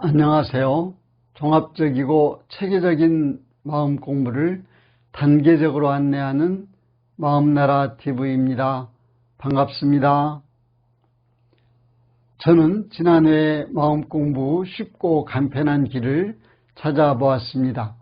안녕하세요. 종합적이고 체계적인 마음 공부를 단계적으로 안내하는 마음나라 TV입니다. 반갑습니다. 저는 지난해 마음 공부 쉽고 간편한 길을 찾아보았습니다.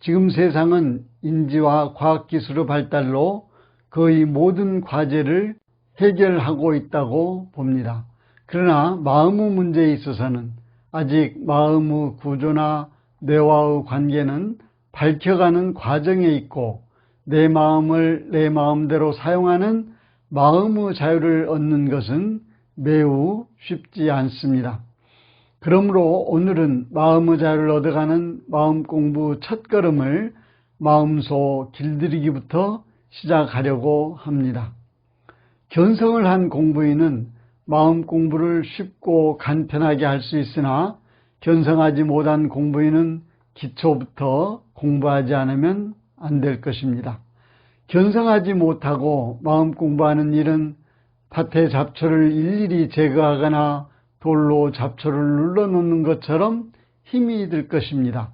지금 세상은 인지와 과학기술의 발달로 거의 모든 과제를 해결하고 있다고 봅니다. 그러나 마음의 문제에 있어서는 아직 마음의 구조나 뇌와의 관계는 밝혀가는 과정에 있고 내 마음을 내 마음대로 사용하는 마음의 자유를 얻는 것은 매우 쉽지 않습니다. 그러므로 오늘은 마음의 자유를 얻어가는 마음 공부 첫걸음을 마음속 길들이기부터 시작하려고 합니다. 견성을 한 공부인은 마음 공부를 쉽고 간편하게 할 수 있으나 견성하지 못한 공부인은 기초부터 공부하지 않으면 안 될 것입니다. 견성하지 못하고 마음 공부하는 일은 밭의 잡초를 일일이 제거하거나 돌로 잡초를 눌러놓는 것처럼 힘이 들 것입니다.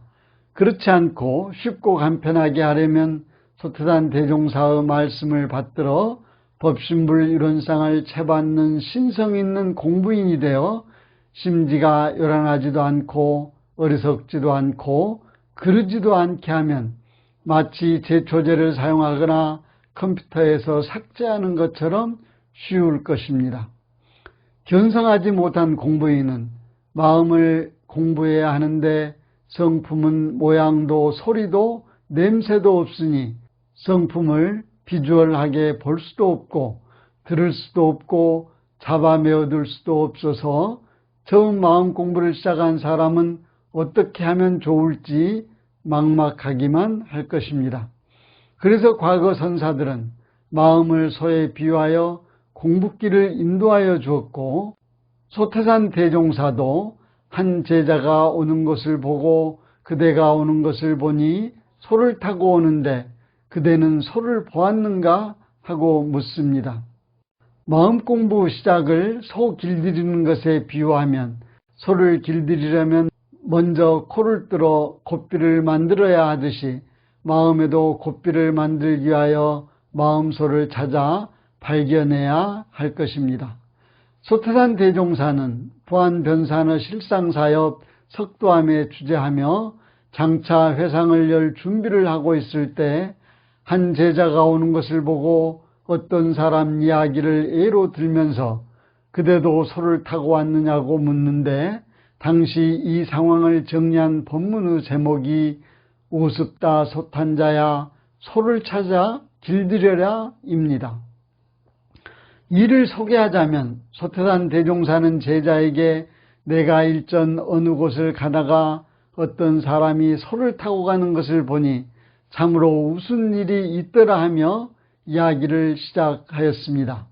그렇지 않고 쉽고 간편하게 하려면 소태산 대종사의 말씀을 받들어 법신불 이론상을 채받는 신성 있는 공부인이 되어 심지가 요란하지도 않고 어리석지도 않고 그러지도 않게 하면 마치 제초제를 사용하거나 컴퓨터에서 삭제하는 것처럼 쉬울 것입니다. 견성하지 못한 공부인은 마음을 공부해야 하는데 성품은 모양도 소리도 냄새도 없으니 성품을 비주얼하게 볼 수도 없고 들을 수도 없고 잡아 메어둘 수도 없어서 처음 마음 공부를 시작한 사람은 어떻게 하면 좋을지 막막하기만 할 것입니다. 그래서 과거 선사들은 마음을 소에 비유하여 공부길을 인도하여 주었고 소태산 대종사도 한 제자가 오는 것을 보고 그대가 오는 것을 보니 소를 타고 오는데 그대는 소를 보았는가 하고 묻습니다. 마음 공부 시작을 소 길들이는 것에 비유하면 소를 길들이려면 먼저 코를 뚫어 곱비를 만들어야 하듯이 마음에도 곱비를 만들기 위하여 마음소를 찾아 발견해야 할 것입니다. 소태산 대종사는 부안변산의 실상사업 석도암에 주재하며 장차 회상을 열 준비를 하고 있을 때 한 제자가 오는 것을 보고 어떤 사람 이야기를 예로 들면서 그대도 소를 타고 왔느냐고 묻는데 당시 이 상황을 정리한 법문의 제목이 우습다 소탄자야 소를 찾아 길들여라 입니다. 이를 소개하자면 소태산 대종사는 제자에게 내가 일전 어느 곳을 가다가 어떤 사람이 소를 타고 가는 것을 보니 참으로 무슨 일이 있더라 하며 이야기를 시작하였습니다.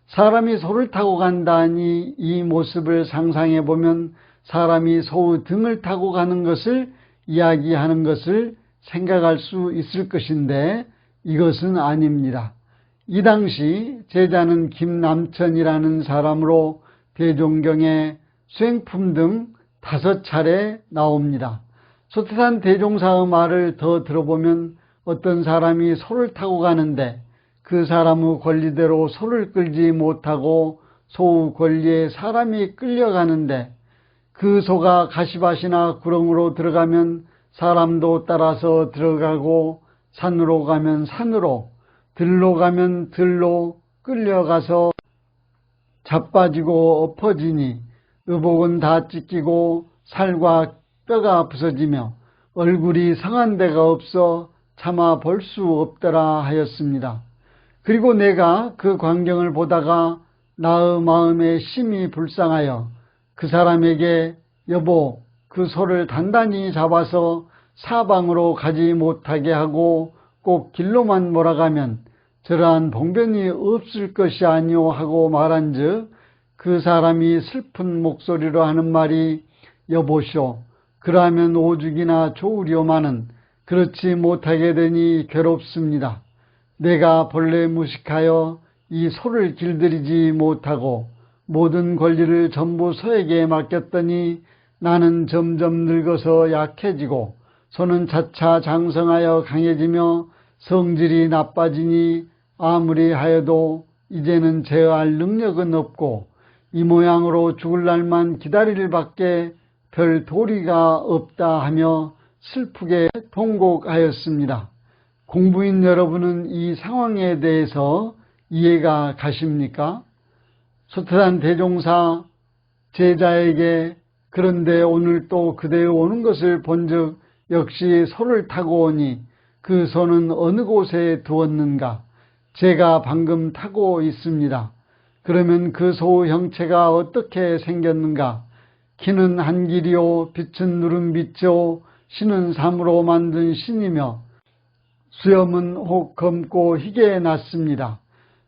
사람이 소를 타고 간다니 이 모습을 상상해 보면 사람이 소의 등을 타고 가는 것을 이야기하는 것을 생각할 수 있을 것인데 이것은 아닙니다. 이 당시 제자는 김남천이라는 사람으로 대종경에 수행품 등 5차례 나옵니다. 소태산 대종사의 말을 더 들어보면 어떤 사람이 소를 타고 가는데 그 사람의 권리대로 소를 끌지 못하고 소의 권리에 사람이 끌려가는데 그 소가 가시밭이나 구렁으로 들어가면 사람도 따라서 들어가고 산으로 가면 산으로 들로 가면 들로 끌려가서 자빠지고 엎어지니 의복은 다 찢기고 살과 뼈가 부서지며 얼굴이 상한 데가 없어 차마 볼 수 없더라 하였습니다. 그리고 내가 그 광경을 보다가 나의 마음에 심히 불쌍하여 그 사람에게 여보 그 소를 단단히 잡아서 사방으로 가지 못하게 하고 꼭 길로만 몰아가면 저러한 봉변이 없을 것이 아니오 하고 말한즉 그 사람이 슬픈 목소리로 하는 말이 여보시오 그러하면 오죽이나 좋으려마는 그렇지 못하게 되니 괴롭습니다. 내가 본래 무식하여 이 소를 길들이지 못하고 모든 권리를 전부 소에게 맡겼더니 나는 점점 늙어서 약해지고 소는 차차 장성하여 강해지며 성질이 나빠지니 아무리 하여도 이제는 제어할 능력은 없고 이 모양으로 죽을 날만 기다릴 밖에 별 도리가 없다 하며 슬프게 통곡하였습니다. 공부인 여러분은 이 상황에 대해서 이해가 가십니까? 소태단 대종사 제자에게 그런데 오늘 또 그대의 오는 것을 본즉 역시 소를 타고 오니 그 소는 어느 곳에 두었는가? 제가 방금 타고 있습니다. 그러면 그 소 형체가 어떻게 생겼는가? 키는 한 길이요, 빛은 누름빛이요, 신은 삼으로 만든 신이며 수염은 혹 검고 희게 났습니다.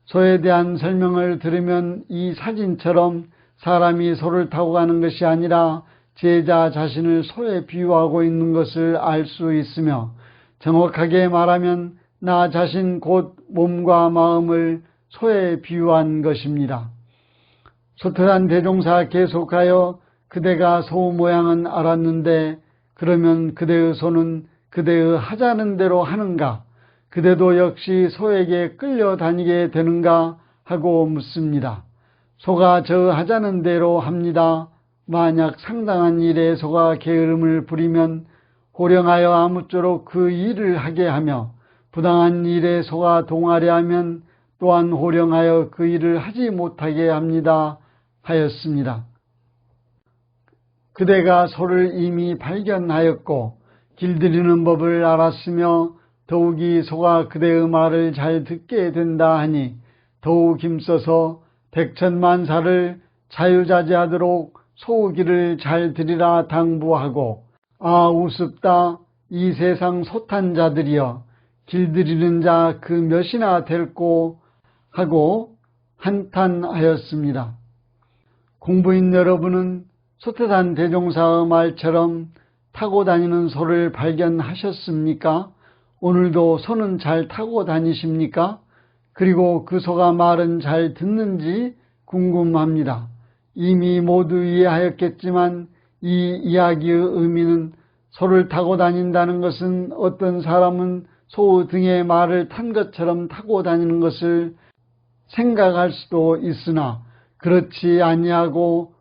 소에 대한 설명을 들으면 이 사진처럼 사람이 소를 타고 가는 것이 아니라 제자 자신을 소에 비유하고 있는 것을 알 수 있으며 정확하게 말하면 나 자신 곧 몸과 마음을 소에 비유한 것입니다. 소태단 대종사 계속하여 그대가 소 모양은 알았는데 그러면 그대의 소는 그대의 하자는 대로 하는가? 그대도 역시 소에게 끌려다니게 되는가? 하고 묻습니다. 소가 저 하자는 대로 합니다. 만약 상당한 일에 소가 게으름을 부리면 호령하여 아무쪼록 그 일을 하게 하며 부당한 일에 소가 동하려 하면 또한 호령하여 그 일을 하지 못하게 합니다. 하였습니다. 그대가 소를 이미 발견하였고 길들이는 법을 알았으며 더욱이 소가 그대의 말을 잘 듣게 된다 하니 더욱 힘써서 백천만사를 자유자재하도록 소길을 잘 들이라 당부하고 아 우습다 이 세상 소탄 자들이여 길들이는 자 그 몇이나 될꼬 하고 한탄하였습니다. 공부인 여러분은 소태단 대종사의 말처럼 타고 다니는 소를 발견하셨습니까? 오늘도 소는 잘 타고 다니십니까? 그리고 그 소가 말은 잘 듣는지 궁금합니다. 이미 모두 이해하였겠지만 이 이야기의 의미는 소를 타고 다닌다는 것은 어떤 사람은 소 등의 말을 탄 것처럼 타고 다니는 것을 생각할 수도 있으나 그렇지 아니하고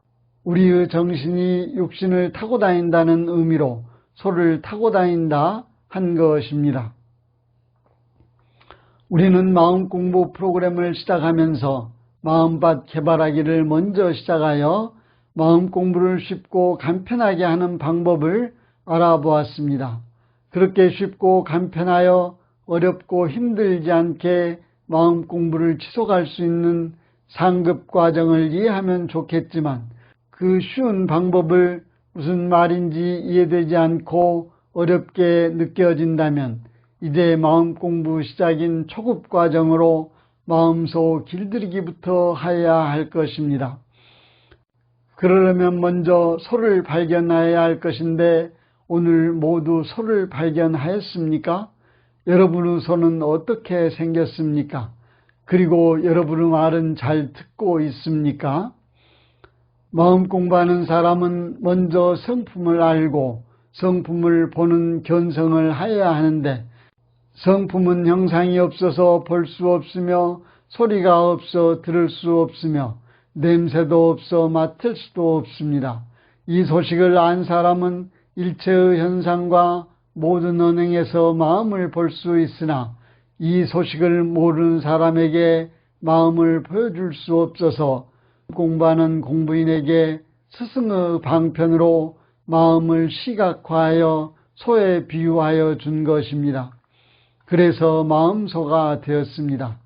우리의 정신이 육신을 타고 다닌다는 의미로 소를 타고 다닌다 한 것입니다. 우리는 마음 공부 프로그램을 시작하면서 마음밭 개발하기를 먼저 시작하여 마음 공부를 쉽고 간편하게 하는 방법을 알아보았습니다. 그렇게 쉽고 간편하여 어렵고 힘들지 않게 마음 공부를 지속할 수 있는 상급 과정을 이해하면 좋겠지만 그 쉬운 방법을 무슨 말인지 이해되지 않고 어렵게 느껴진다면 이제 마음 공부 시작인 초급 과정으로 마음소 길들이기부터 해야 할 것입니다. 그러려면 먼저 소를 발견해야 할 것인데 오늘 모두 소를 발견하였습니까? 여러분의 소는 어떻게 생겼습니까? 그리고 여러분의 말은 잘 듣고 있습니까? 마음 공부하는 사람은 먼저 성품을 알고 성품을 보는 견성을 해야 하는데 성품은 형상이 없어서 볼 수 없으며 소리가 없어 들을 수 없으며 냄새도 없어 맡을 수도 없습니다. 이 소식을 안 사람은 일체의 현상과 모든 언행에서 마음을 볼 수 있으나 이 소식을 모르는 사람에게 마음을 보여줄 수 없어서 공부하는 공부인에게 스승의 방편으로 마음을 시각화하여 소에 비유하여 준 것입니다. 그래서 마음소가 되었습니다.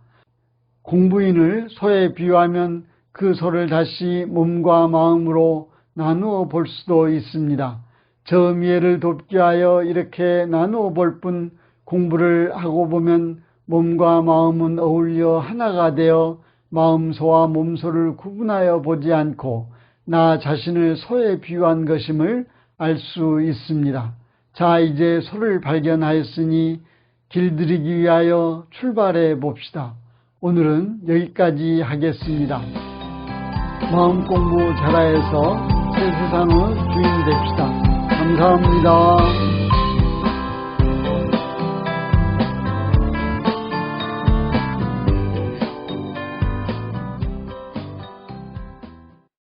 공부인을 소에 비유하면 그 소를 다시 몸과 마음으로 나누어 볼 수도 있습니다. 저 미해를 돕기 위하여 이렇게 나누어 볼 뿐 공부를 하고 보면 몸과 마음은 어울려 하나가 되어 마음소와 몸소를 구분하여 보지 않고 나 자신을 소에 비유한 것임을 알 수 있습니다. 자, 이제 소를 발견하였으니 길들이기 위하여 출발해 봅시다. 오늘은 여기까지 하겠습니다. 마음 공부 잘하여서 세상의 주인 됩시다. 감사합니다.